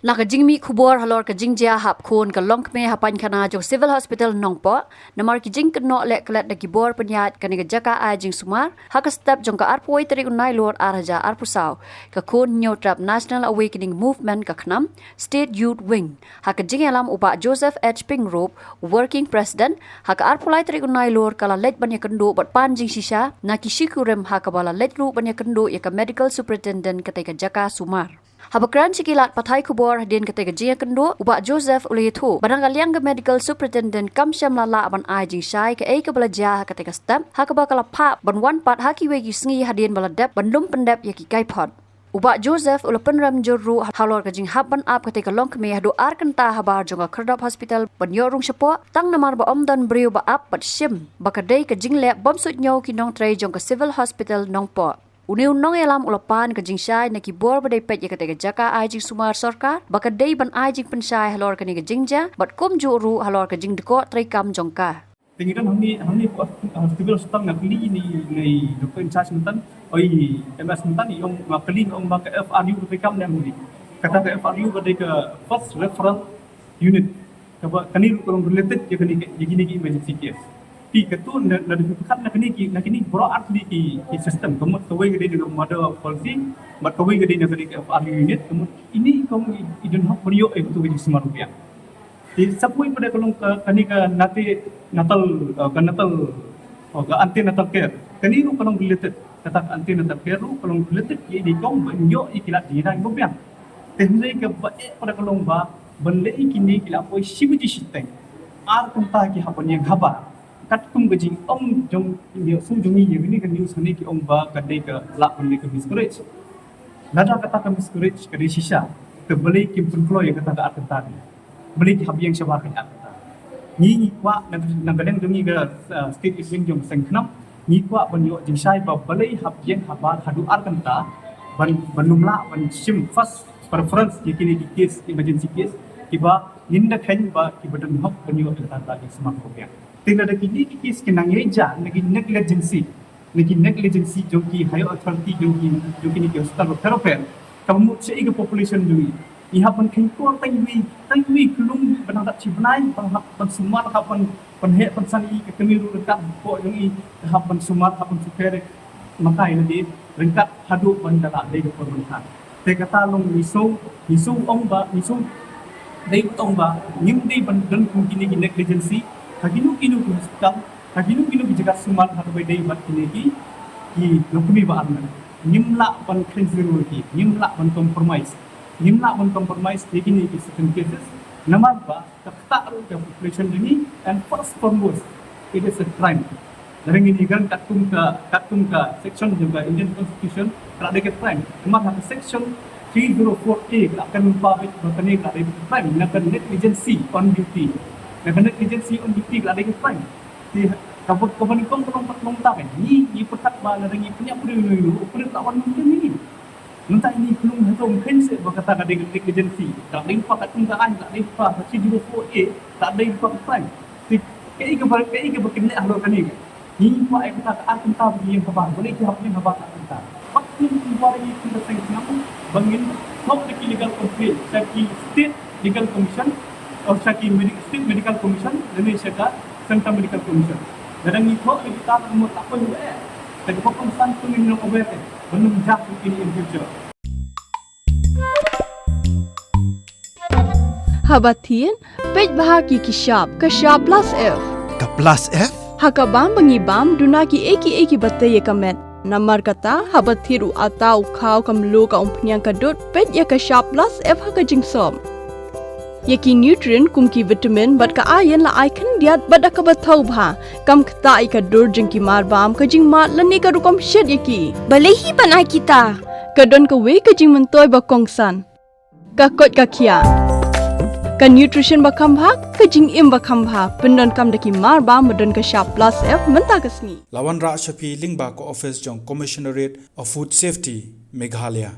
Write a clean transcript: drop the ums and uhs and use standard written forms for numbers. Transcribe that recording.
Nak jingmi kubur halor ka jingjia hap khun ka longkme hapan khana jong civil hospital nongpo namar ki jing kno lek klet da gibor penyat ka ni jaka a jing sumar hak step jong ka arpoi tri unai lord araja arpusau ka khun nyotrap national awakening movement ka khnam state youth wing hak jing alam upa Joseph H Pingrop working president hak arpulai tri unai lord kala lek banya kendo bat pan jing shisha na ki shikurem hak bala lek ru banya kendo ya ka medical superintendent ka jaka sumar Habakran sikilat patai kubur din ketika jia kendo ubak Joseph ulitu barang kaliang ke medical superintendent kam syam lala ban ai jing syai ke ai ke belajar ketika step hak bakal pa ban wan pat haki wegi sngi hadin baladap bandum pendap yaki kaipot ubak Joseph ulapan ram juru halor ke jing haban ap ketika long keme hadu ar kenta habar jonga kerdap hospital ban yorung sepo tang namar ba om dan beriu ba ap pat sim bakadai ke jing lek bom sut nyau ki nong tray jong ke civil hospital nongpo Uniu nong elam ulapan ke jing syai na kibor badai pet ya ketika jaka ai jing sumar sarkar baka dei ban ai jing pensyai halor ke ni ke jingja bat kum juru halor ke jing deko trikam jongka Tinggal hamni civil hospital ngakli ni doktor in charge mentan oi MS mentan yang ngakli ong baka FRU trikam ni hamni kata ke FRU badai ke first referral unit kani kurang related ya kini emergency case Pi ketu na difikkan na kini broad di sistem kemudian kawai gede dengan mother policy mat kawai gede dengan ke FRU unit kemudian ini kamu idun hak beliau itu di semua rupiah di sapui pada kalau kani ke natal ke antenatal care kani lu kalau related kata antenatal care lu kalau related di kong banyak ikilat di dah rupiah teknik ke pada kalau ba benda kini kila poi sibuji siteng ar kenta ki hapan yang haba kat kum gajing om jong india su jongi ye ni kan news ni ki om ba kadai ka lak beli ke miscourage nada kata ka miscourage kadai shisha ke beli kim employee kata ka akan tadi beli ki habiang syawar kan akan ni kwa nang kadang jongi ga state event jong sengknam ni kwa banyo jing sai ba beli habiang habar hadu akan ta ban numla ban sim first preference ye kini di case emergency case kiba ninda khen ba ki badan hak banyo ta ta semak rupiah Tinggal ada kini kis kenang eja lagi negligency joki higher authority joki ni hospital therapy kamu cek ke population dui iha pun kengkor tangwi kelum benang tak cibnai pan sumar hapan he pensani ke kemiru dekat ko jongi hapan sumar hapan super makai lagi rengkat hadu bandara dei ke pemerintahan te kata long misu ong ba dei ong ba nim dei bandan kini negligency Haginu ke hospital, haginu ke jaga sumat hatu bedai bat kini ki lokumi ba arna. Nimla ban kenzuru ki, nimla ban compromise kini ki certain cases. Namar ba takta ru ke population ini and first foremost it is a crime. Dari ini kan katung ka section juga Indian Constitution kerana ke crime. Namar hatu section 304A akan lupa berkini kerana crime. Nak negligency on duty. Kerana agency on duty ada ke fine. Di kapan kong tak ni petak ba larangi punya perlu tak mungkin ini. Mentah ini belum hatung khense berkata ada agency. Tak ada impak atung kaan, tak ada impak C04A, tak ada impak fine. Di kei ke berkenaan halor kani. Ni impak ai kata akan tak yang khabar. Boleh ki hapni khabar akan tak. Waktu buat ini kita sengaja bangin top legal complaint dari state legal commission और शाकी state medical commission dan syaka Central Medical Commission. Dan ni thok kita umur tak pun tapi pokok san pun ni nak obet belum jak in future. Habatin pej bahagi kishap plus F. Ka plus F? Hakabam bangibam dunaki eki batai kamet. Namar kata habathiru atau kau kamlu ka umpnyang kadut pej ya kishap plus F haka jingsom. Yaki nutrient kumki vitamin bat ka ayan la icon diat bada ka bathau bha kam khta ka dur jingki marbam ka jing mat lani ka rukom shed yaki balehi banai kita ka don ka we ka jing mentoy ba kongsan ka kot ka kia ka nutrition ba khambha ka jing im ba khambha pendon kam daki marbam don ka sharp plus F menta kasni Lawan Ra Shafi Lingba ko office jong commissionerate of food safety Meghalaya